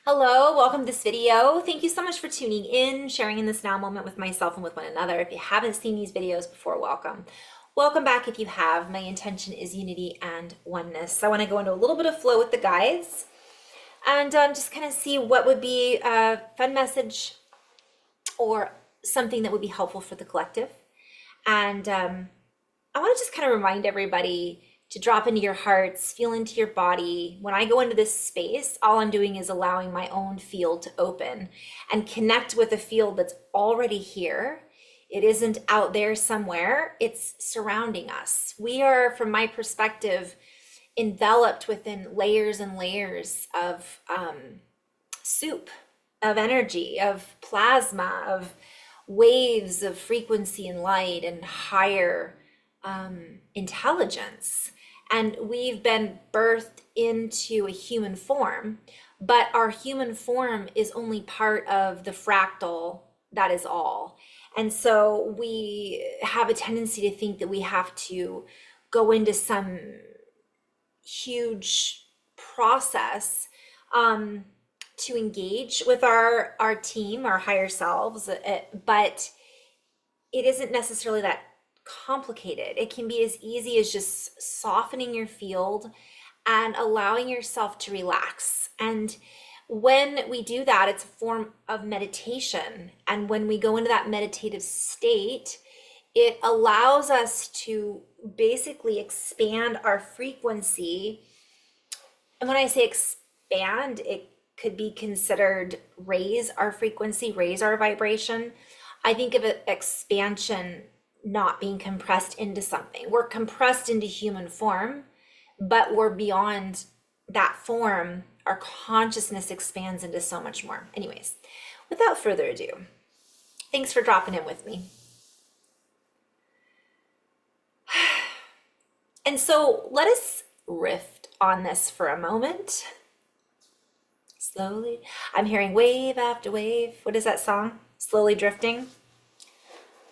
Hello, welcome to this video. Thank you so much for tuning in, sharing in this now moment with myself and with one another. If you haven't seen these videos before, welcome. Welcome back if you have. My intention is unity and oneness. So I want to go into a little bit of flow with the guides and just kind of see what would be a fun message or something that would be helpful for the collective. And I want to just kind of remind everybody to drop into your hearts, feel into your body. When I go into this space, all I'm doing is allowing my own field to open and connect with a field that's already here. It isn't out there somewhere, it's surrounding us. We are, from my perspective, enveloped within layers and layers of soup, of energy, of plasma, of waves of frequency and light and higher intelligence. And we've been birthed into a human form, but our human form is only part of the fractal that is all. And so we have a tendency to think that we have to go into some huge process to engage with our team, our higher selves, but it isn't necessarily that complicated. It can be as easy as just softening your field and allowing yourself to relax. And when we do that, it's a form of meditation. And when we go into that meditative state, it allows us to basically expand our frequency. And when I say expand, it could be considered raise our frequency, raise our vibration. I think of it expansion not being compressed into something. We're compressed into human form, but we're beyond that form. Our consciousness expands into so much more. Anyways, without further ado, thanks for dropping in with me. And so let us riff on this for a moment. Slowly, I'm hearing wave after wave. What is that song? Slowly drifting.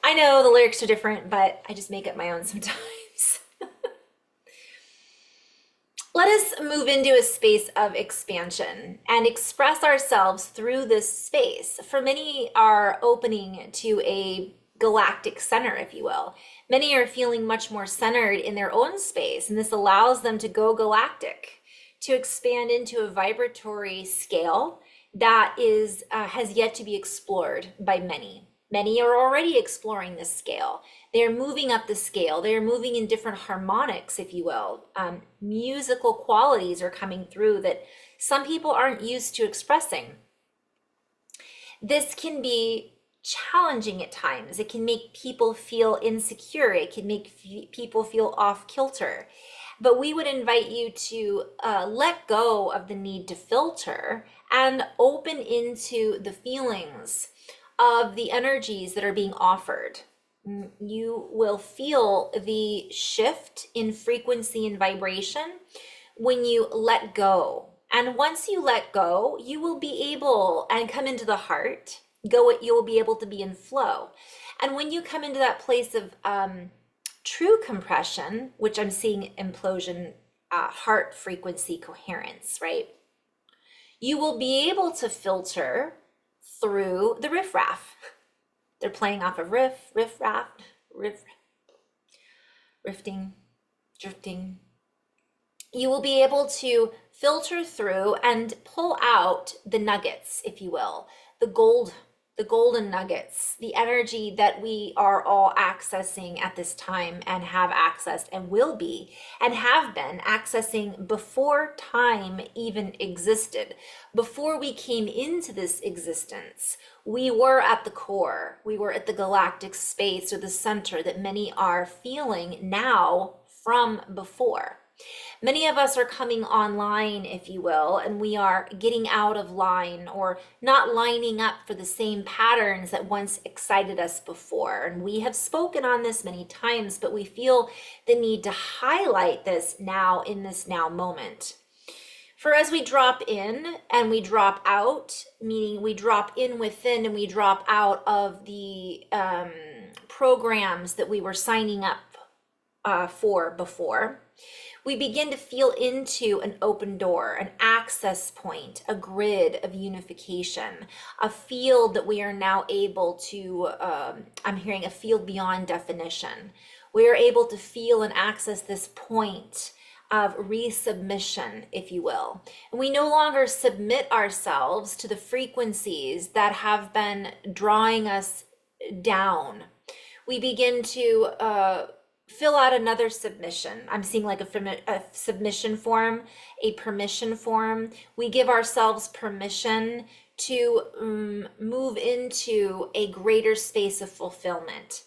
I know the lyrics are different, but I just make up my own sometimes. Let us move into a space of expansion and express ourselves through this space. For many are opening to a galactic center, if you will. Many are feeling much more centered in their own space, and this allows them to go galactic, to expand into a vibratory scale that is has yet to be explored by many. Many are already exploring this scale. They're moving up the scale. They're moving in different harmonics, if you will. Musical qualities are coming through that some people aren't used to expressing. This can be challenging at times. It can make people feel insecure. It can make people feel off kilter. But we would invite you to let go of the need to filter and open into the feelings of the energies that are being offered. You will feel the shift in frequency and vibration when you let go. And once you let go, you will be able and come into the heart, you will be able to be in flow. And when you come into that place of true compression, which I'm seeing implosion, heart frequency coherence, right? You will be able to filter through the riffraff. They're playing off of riffraff, rifting, drifting. You will be able to filter through and pull out the nuggets, if you will, the golden nuggets, the energy that we are all accessing at this time and have accessed and will be and have been accessing before time even existed. Before we came into this existence, we were at the core. We were at the galactic space or the center that many are feeling now from before. Many of us are coming online, if you will, and we are getting out of line or not lining up for the same patterns that once excited us before. And we have spoken on this many times, but we feel the need to highlight this now in this now moment. For as we drop in and we drop out, meaning we drop in within and we drop out of the programs that we were signing up for before. We begin to feel into an open door, an access point, a grid of unification, a field that we are now able to, I'm hearing a field beyond definition. We are able to feel and access this point of resubmission, if you will. And we no longer submit ourselves to the frequencies that have been drawing us down. We begin to fill out another submission. I'm seeing like a submission form, a permission form. We give ourselves permission to move into a greater space of fulfillment.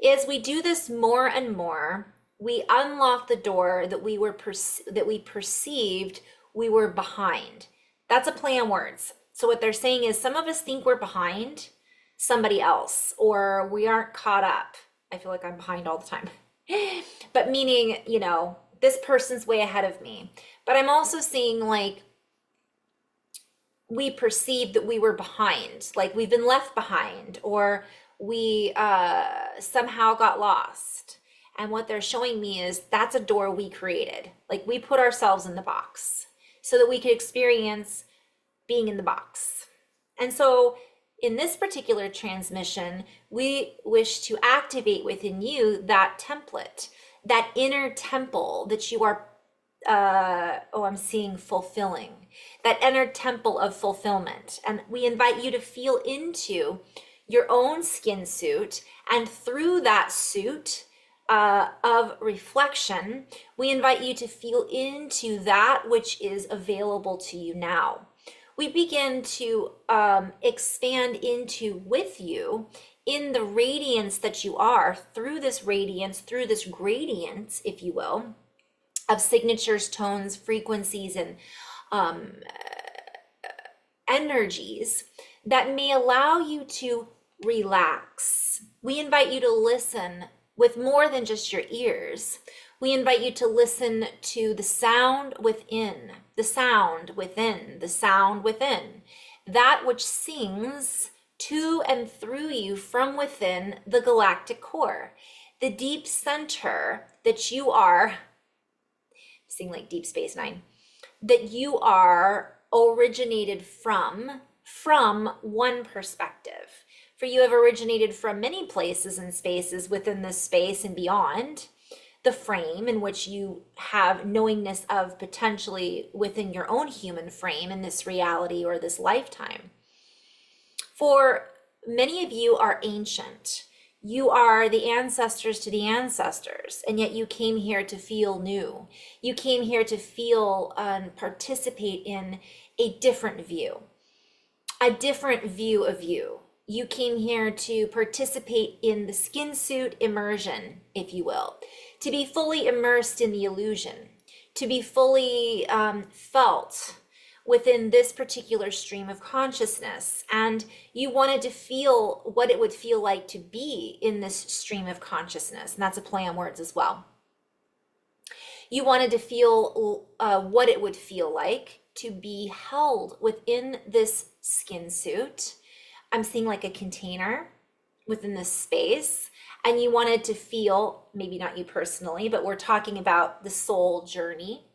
As we do this more and more, we unlock the door that we perceived we were behind. That's a play on words. So what they're saying is some of us think we're behind somebody else, or we aren't caught up. I feel like I'm behind all the time. But meaning, this person's way ahead of me. But I'm also seeing like we perceived that we were behind, like we've been left behind, or we somehow got lost. And what they're showing me is that's a door we created. Like we put ourselves in the box so that we could experience being in the box. And so in this particular transmission, we wish to activate within you that template, that inner temple that you are, I'm seeing fulfilling, that inner temple of fulfillment. And we invite you to feel into your own skin suit, and through that suit of reflection, we invite you to feel into that which is available to you now. We begin to expand into with you in the radiance that you are, through this radiance, through this gradient, if you will, of signatures, tones, frequencies, and energies that may allow you to relax. We invite you to listen with more than just your ears. We invite you to listen to the sound within, the sound within, the sound within, that which sings to and through you from within the galactic core, the deep center that you are, seeing like Deep Space Nine, that you are originated from one perspective. For you have originated from many places and spaces within this space and beyond the frame in which you have knowingness of, potentially within your own human frame in this reality or this lifetime. For many of you are ancient. You are the ancestors to the ancestors, and yet you came here to feel new. You came here to feel and participate in a different view of you. You came here to participate in the skin suit immersion, if you will, to be fully immersed in the illusion, to be fully felt within this particular stream of consciousness. And you wanted to feel what it would feel like to be in this stream of consciousness. And that's a play on words as well. You wanted to feel what it would feel like to be held within this skin suit. I'm seeing like a container within this space, and you wanted to feel, maybe not you personally, but we're talking about the soul journey,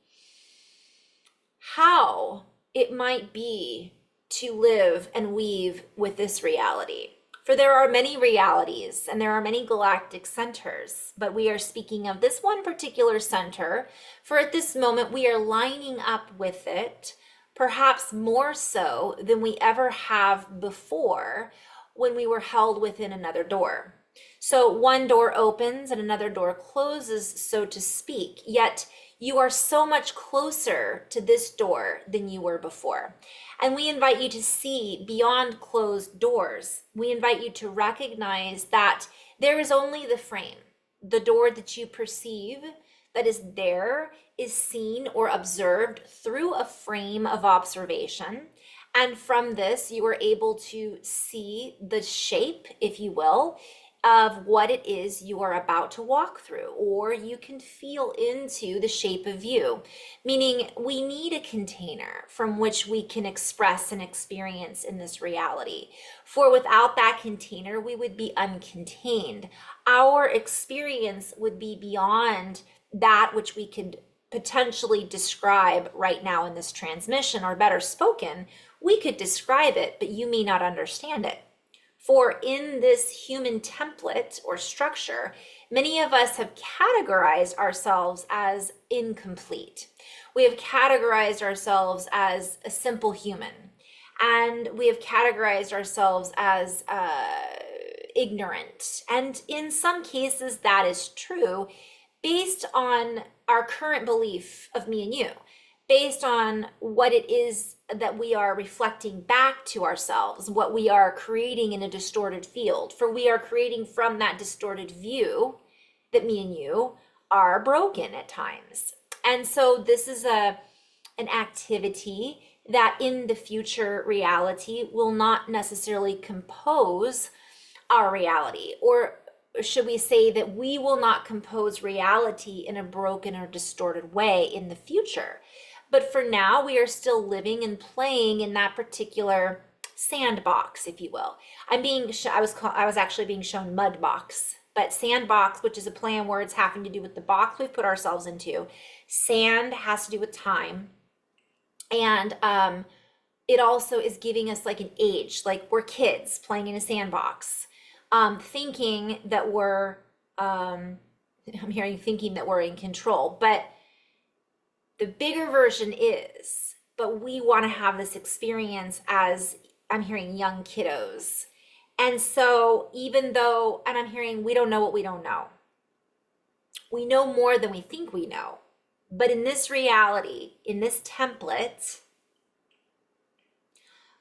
how it might be to live and weave with this reality. For there are many realities and there are many galactic centers, but we are speaking of this one particular center, for at this moment we are lining up with it, perhaps more so than we ever have before when we were held within another door. So one door opens and another door closes, so to speak, yet you are so much closer to this door than you were before. And we invite you to see beyond closed doors. We invite you to recognize that there is only the frame. The door that you perceive that is there is seen or observed through a frame of observation. And from this, you are able to see the shape, if you will, of what it is you are about to walk through, or you can feel into the shape of you, meaning we need a container from which we can express and experience in this reality. For without that container, we would be uncontained. Our experience would be beyond that which we could potentially describe right now in this transmission, or better spoken, we could describe it, but you may not understand it. For in this human template or structure, many of us have categorized ourselves as incomplete. We have categorized ourselves as a simple human, and we have categorized ourselves as ignorant. And in some cases, that is true based on our current belief of me and you, based on what it is that we are reflecting back to ourselves, what we are creating in a distorted field. For we are creating from that distorted view that me and you are broken at times. And so this is an activity that in the future reality will not necessarily compose our reality, or should we say that we will not compose reality in a broken or distorted way in the future. But for now, we are still living and playing in that particular sandbox, if you will. I was actually being shown mud box, but sandbox, which is a play on words having to do with the box we've put ourselves into. Sand has to do with time, and it also is giving us like an age, like we're kids playing in a sandbox, thinking that we're thinking that we're in control, but the bigger version is, but we want to have this experience as, I'm hearing, young kiddos. And so even though, and I'm hearing, we don't know what we don't know. We know more than we think we know. But in this reality, in this template,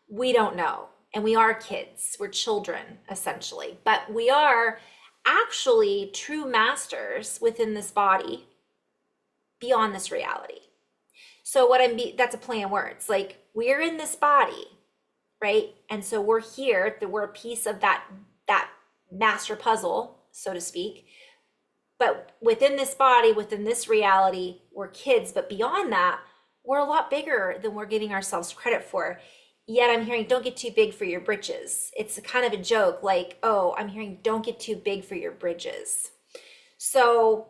we don't know. And we are kids. We're children, essentially. But we are actually true masters within this body beyond this reality. So that's a play on words. Like, we're in this body, right? And so we're here, that we're a piece of that master puzzle, so to speak. But within this body, within this reality, we're kids. But beyond that, we're a lot bigger than we're giving ourselves credit for. Yet I'm hearing, don't get too big for your britches. It's kind of a joke, like, oh, I'm hearing, don't get too big for your bridges. So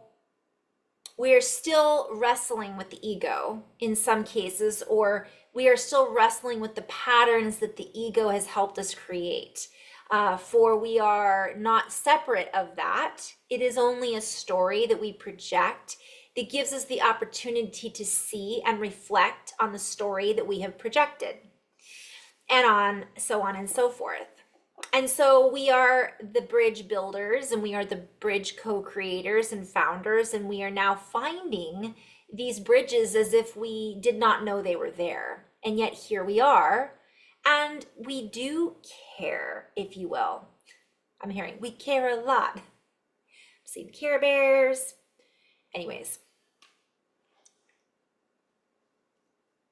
we are still wrestling with the ego in some cases, or we are still wrestling with the patterns that the ego has helped us create. For we are not separate of that. It is only a story that we project that gives us the opportunity to see and reflect on the story that we have projected, and on and so forth. And so we are the bridge builders, and we are the bridge co-creators and founders, and we are now finding these bridges as if we did not know they were there. And yet here we are, and we do care, if you will. I'm hearing, we care a lot. I'm seeing Care Bears. Anyways.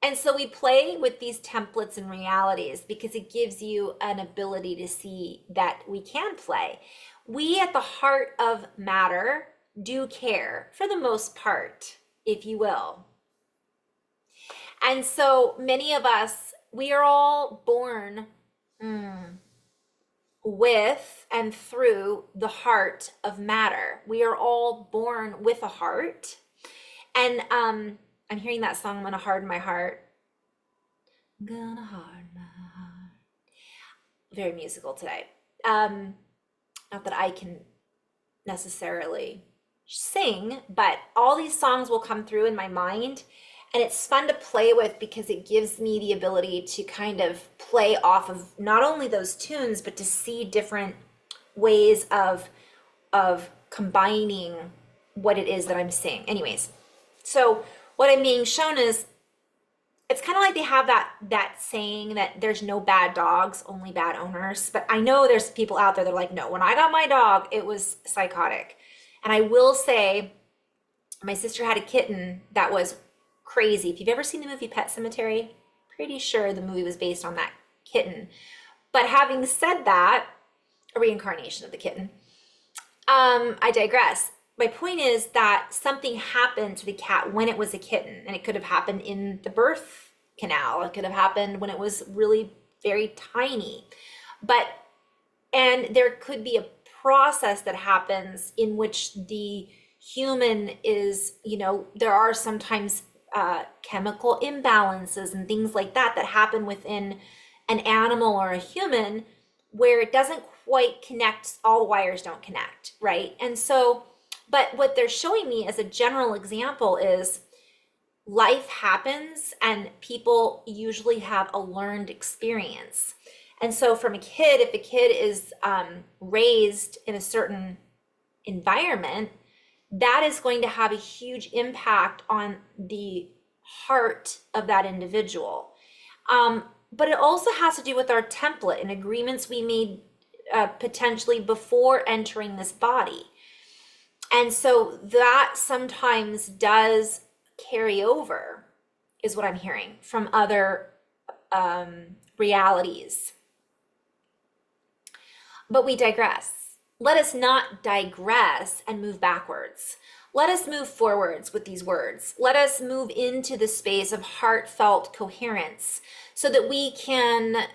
And so we play with these templates and realities because it gives you an ability to see that we can play. We at the heart of matter do care, for the most part, if you will. And so many of us, we are all born with and through the heart of matter. We are all born with a heart. And I'm hearing that song, I'm gonna harden my heart. I'm gonna harden my heart. Very musical today. Not that I can necessarily sing, but all these songs will come through in my mind, and it's fun to play with because it gives me the ability to kind of play off of not only those tunes, but to see different ways of combining what it is that I'm saying. Anyways, so what I'm being shown is, it's kind of like they have that saying that there's no bad dogs, only bad owners. But I know there's people out there that are like, no, when I got my dog, it was psychotic. And I will say, my sister had a kitten that was crazy. If you've ever seen the movie Pet Sematary, pretty sure the movie was based on that kitten. But having said that, a reincarnation of the kitten. I digress. My point is that something happened to the cat when it was a kitten, and it could have happened in the birth canal. It could have happened when it was really very tiny. But, and there could be a process that happens in which the human is, there are sometimes chemical imbalances and things like that that happen within an animal or a human where it doesn't quite connect, all the wires don't connect, right? And so, but what they're showing me as a general example is life happens and people usually have a learned experience. And so from a kid, if a kid is raised in a certain environment, that is going to have a huge impact on the heart of that individual. But it also has to do with our template and agreements we made potentially before entering this body. And so that sometimes does carry over, is what I'm hearing from other realities. But we digress. Let us not digress and move backwards. Let us move forwards with these words. Let us move into the space of heartfelt coherence so that we can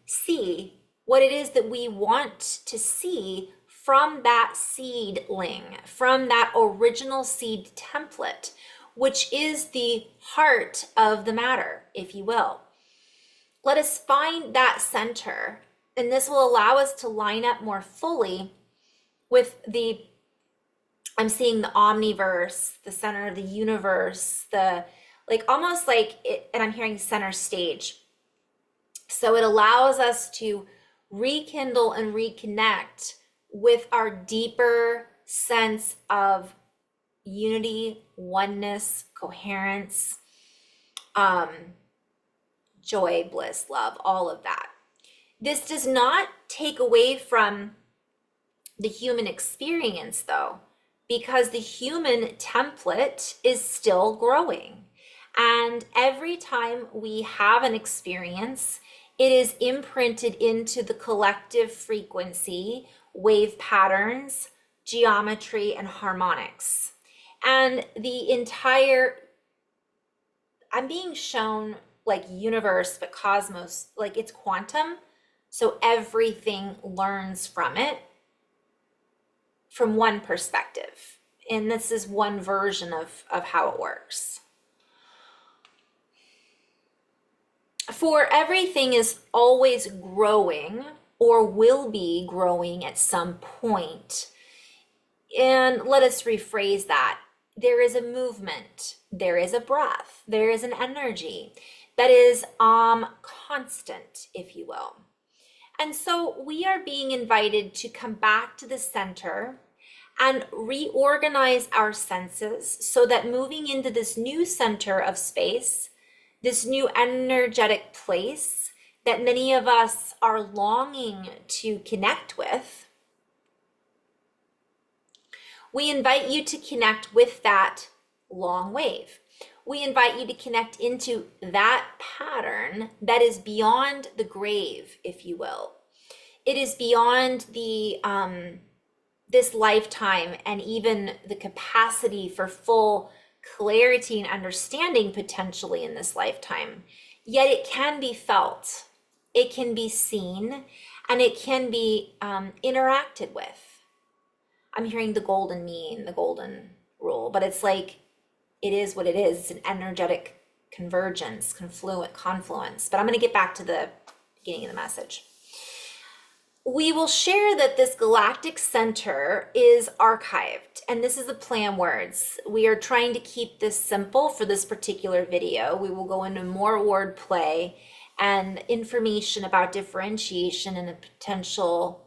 see what it is that we want to see from that seedling, from that original seed template, which is the heart of the matter, if you will. Let us find that center, and this will allow us to line up more fully with I'm seeing the omniverse, the center of the universe, the like almost like it, and I'm hearing center stage. So it allows us to rekindle and reconnect with our deeper sense of unity, oneness, coherence, joy, bliss, love, all of that. This does not take away from the human experience though, because the human template is still growing. And every time we have an experience, it is imprinted into the collective frequency, wave patterns, geometry, and harmonics. And the entire, I'm being shown like universe, but cosmos, like it's quantum. So everything learns from it from one perspective. And this is one version of how it works. For everything is always growing or will be growing at some point. And let us rephrase that. There is a movement, there is a breath, there is an energy that is constant, if you will. And so we are being invited to come back to the center and reorganize our senses so that moving into this new center of space, this new energetic place that many of us are longing to connect with, we invite you to connect with that long wave. We invite you to connect into that pattern that is beyond the grave, if you will. It is beyond the this lifetime and even the capacity for full clarity and understanding potentially in this lifetime. Yet it can be felt, it can be seen, and it can be interacted with. I'm hearing the golden mean, the golden rule, but it's like, it is what it is. It's an energetic convergence, confluence. But I'm going to get back to the beginning of the message. We will share that this galactic center is archived, and this is the plan words. We are trying to keep this simple for this particular video. We will go into more wordplay and information about differentiation and a potential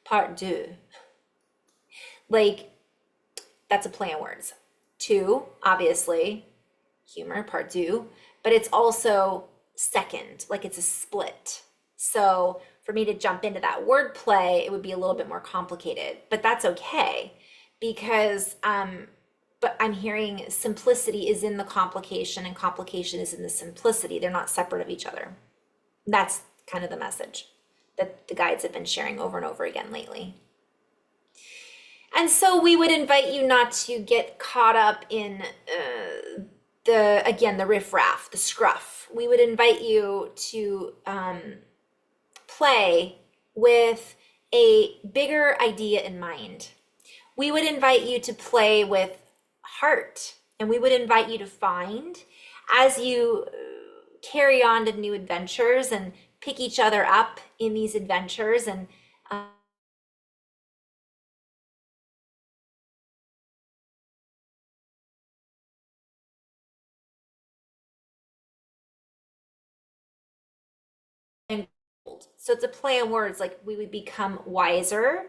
part deux. Like, that's a play on words. Two, obviously, humor, part deux, but it's also second, like it's a split. So for me to jump into that word play, it would be a little bit more complicated, but that's okay because, but I'm hearing simplicity is in the complication and complication is in the simplicity. They're not separate of each other. That's kind of the message that the guides have been sharing over and over again lately. And so we would invite you not to get caught up in the riffraff, the scruff. We would invite you to play with a bigger idea in mind. We would invite you to play with heart, and we would invite you to find, as you carry on to new adventures and pick each other up in these adventures and and gold. So it's a play on words, like we would become wiser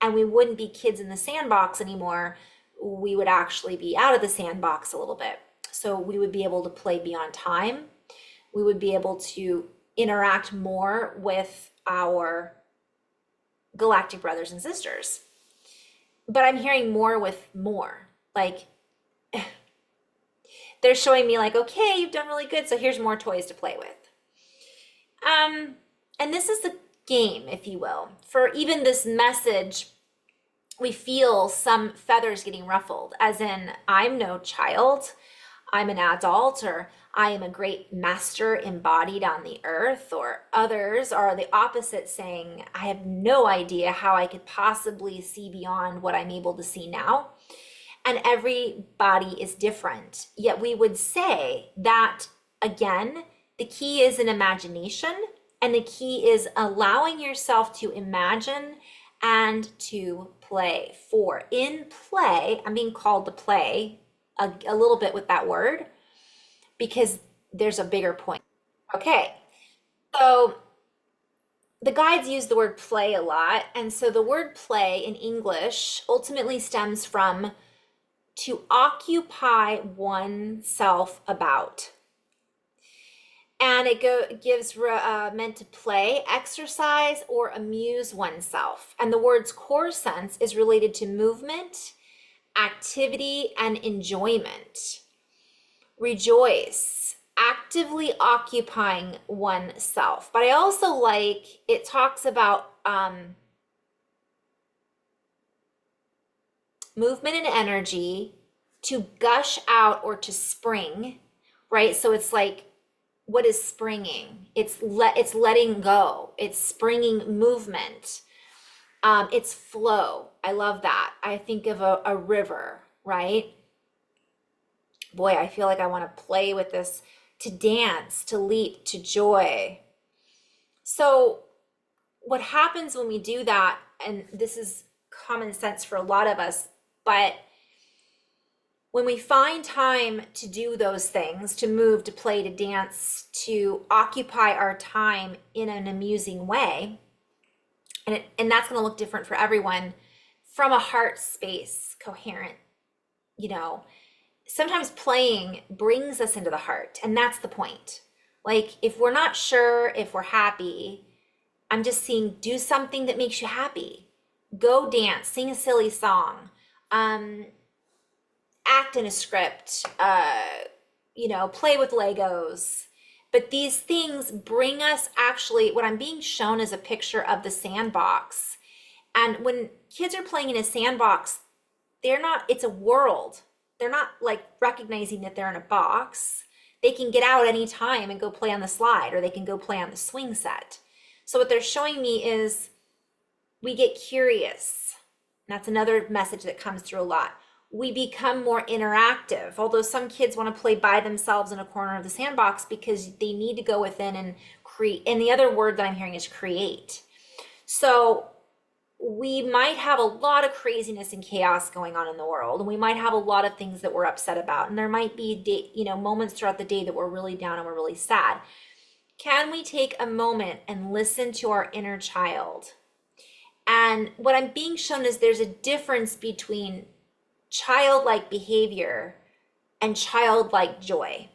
and we wouldn't be kids in the sandbox anymore. We would actually be out of the sandbox a little bit. So we would be able to play beyond time. We would be able to interact more with our galactic brothers and sisters. But I'm hearing more with more. Like they're showing me like, okay, you've done really good, so here's more toys to play with. And this is the game, if you will. For even this message, we feel some feathers getting ruffled, as in, I'm no child, I'm an adult, or I am a great master embodied on the earth, or others are the opposite, saying, I have no idea how I could possibly see beyond what I'm able to see now. And everybody is different. Yet we would say that, again, the key is an imagination, and the key is allowing yourself to imagine and to play. For in play, I'm being called to play a little bit with that word because there's a bigger point. Okay, so the guides use the word play a lot. And so the word play in English ultimately stems from to occupy oneself about. And it gives meant to play, exercise, or amuse oneself. And the word's core sense is related to movement, activity, and enjoyment. Rejoice, actively occupying oneself. But I also like, it talks about movement and energy to gush out or to spring, right? So it's like, what is springing? It's letting go. It's springing movement. It's flow. I love that. I think of a river, right? Boy, I feel like I want to play with this, to dance, to leap, to joy. So what happens when we do that, and this is common sense for a lot of us, but when we find time to do those things, to move, to play, to dance, to occupy our time in an amusing way, and that's going to look different for everyone, from a heart space, coherent, sometimes playing brings us into the heart, and that's the point. Like, if we're not sure if we're happy, I'm just seeing, do something that makes you happy. Go dance, sing a silly song, act in a script, play with Legos. But these things bring us, actually, what I'm being shown is a picture of the sandbox. And when kids are playing in a sandbox, it's a world. They're not like recognizing that they're in a box. They can get out anytime and go play on the slide, or they can go play on the swing set. So what they're showing me is we get curious. That's another message that comes through a lot. We become more interactive, although some kids want to play by themselves in a corner of the sandbox because they need to go within and create. And the other word that I'm hearing is create. So we might have a lot of craziness and chaos going on in the world, and we might have a lot of things that we're upset about, and there might be moments throughout the day that we're really down and we're really sad. Can we take a moment and listen to our inner child? And what I'm being shown is there's a difference between childlike behavior and childlike joy.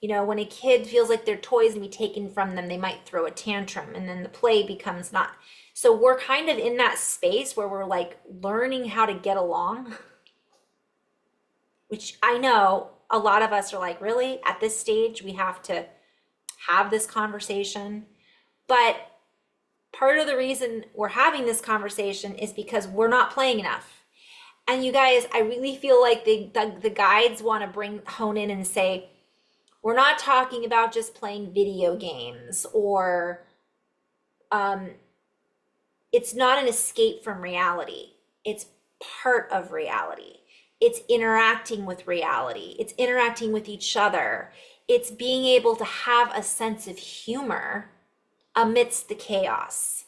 When a kid feels like their toys can be taken from them, they might throw a tantrum, and then the play becomes not. So we're kind of in that space where we're like learning how to get along, which I know a lot of us are like, really? At this stage, we have to have this conversation? But part of the reason we're having this conversation is because we're not playing enough. And you guys, I really feel like the guides want to hone in and say, we're not talking about just playing video games, or it's not an escape from reality. It's part of reality. It's interacting with reality. It's interacting with each other. It's being able to have a sense of humor amidst the chaos.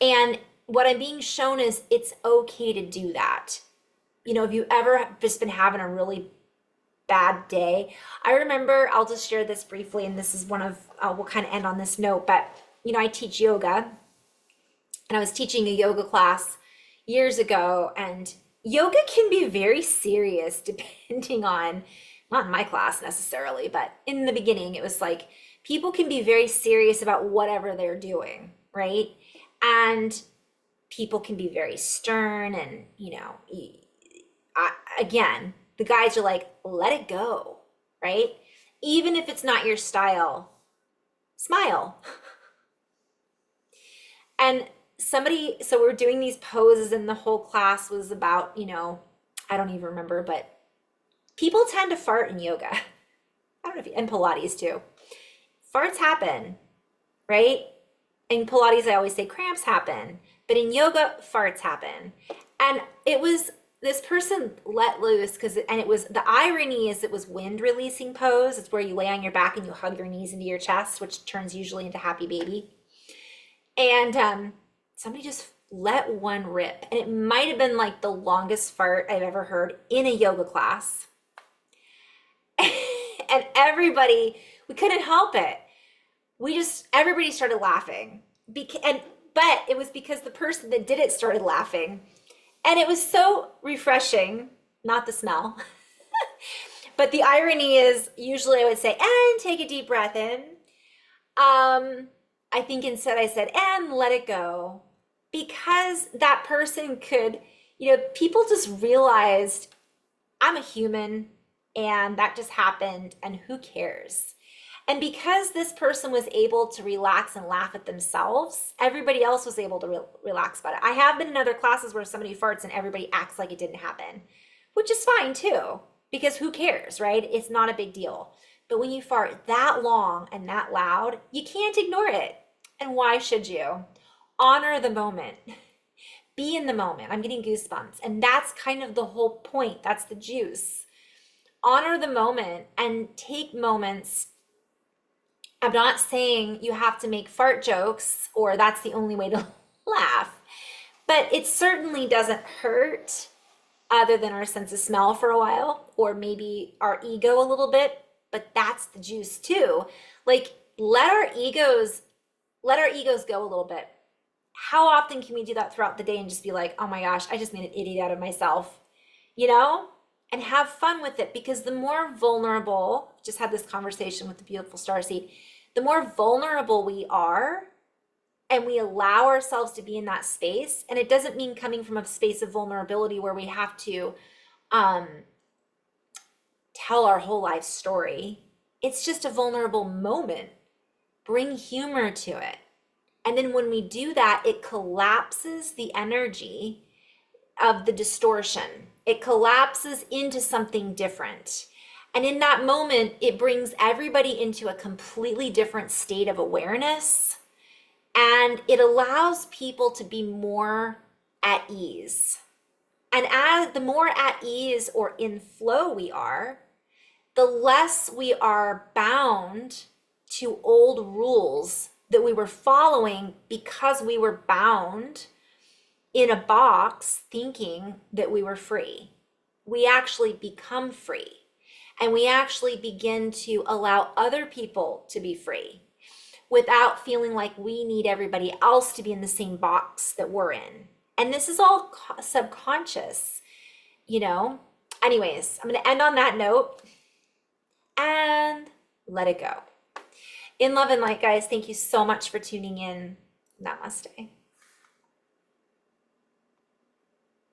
And what I'm being shown is it's okay to do that. You know, if you ever just been having a really bad day, I remember, I'll just share this briefly, and this is one of, we'll kind of end on this note, but you know, I teach yoga, and I was teaching a yoga class years ago, and yoga can be very serious depending on, not in my class necessarily, but in the beginning, it was like people can be very serious about whatever they're doing, right? And people can be very stern, and, you know, again, the guys are like, let it go, right? Even if it's not your style, smile. And so we're doing these poses, and the whole class was about, you know, I don't even remember, but people tend to fart in yoga. I don't know if, and Pilates too. Farts happen, right? In Pilates, I always say cramps happen, but in yoga, farts happen. And it was, this person let loose and it was, the irony is it was wind releasing pose. It's where you lay on your back and you hug your knees into your chest, which turns usually into happy baby. And somebody just let one rip. And it might have been like the longest fart I've ever heard in a yoga class. And everybody, we couldn't help it. Everybody started laughing. But it was because the person that did it started laughing. And it was so refreshing, not the smell. But the irony is, usually I would say, and take a deep breath in. I think instead I said, and let it go. Because that person could, you know, people just realized I'm a human and that just happened, and who cares? And because this person was able to relax and laugh at themselves, everybody else was able to relax about it. I have been in other classes where somebody farts and everybody acts like it didn't happen, which is fine too, because who cares, right? It's not a big deal. But when you fart that long and that loud, you can't ignore it. And why should you? Honor the moment. Be in the moment. I'm getting goosebumps. And that's kind of the whole point. That's the juice. Honor the moment and take moments. I'm not saying you have to make fart jokes or that's the only way to laugh, but it certainly doesn't hurt other than our sense of smell for a while, or maybe our ego a little bit, but that's the juice too. Like let our egos go a little bit. How often can we do that throughout the day and just be like, oh my gosh, I just made an idiot out of myself, you know? And have fun with it, because the more vulnerable, just had this conversation with the beautiful starseed, the more vulnerable we are and we allow ourselves to be in that space, and it doesn't mean coming from a space of vulnerability where we have to tell our whole life story. It's just a vulnerable moment. Bring humor to it. And then when we do that, it collapses the energy of the distortion. It collapses into something different. And in that moment, it brings everybody into a completely different state of awareness. And it allows people to be more at ease. And as the more at ease or in flow we are, the less we are bound to old rules that we were following because we were bound in a box thinking that we were free. We actually become free, and we actually begin to allow other people to be free without feeling like we need everybody else to be in the same box that we're in. And this is all subconscious, you know? Anyways, I'm going to end on that note and let it go. In love and light, guys, thank you so much for tuning in. Namaste.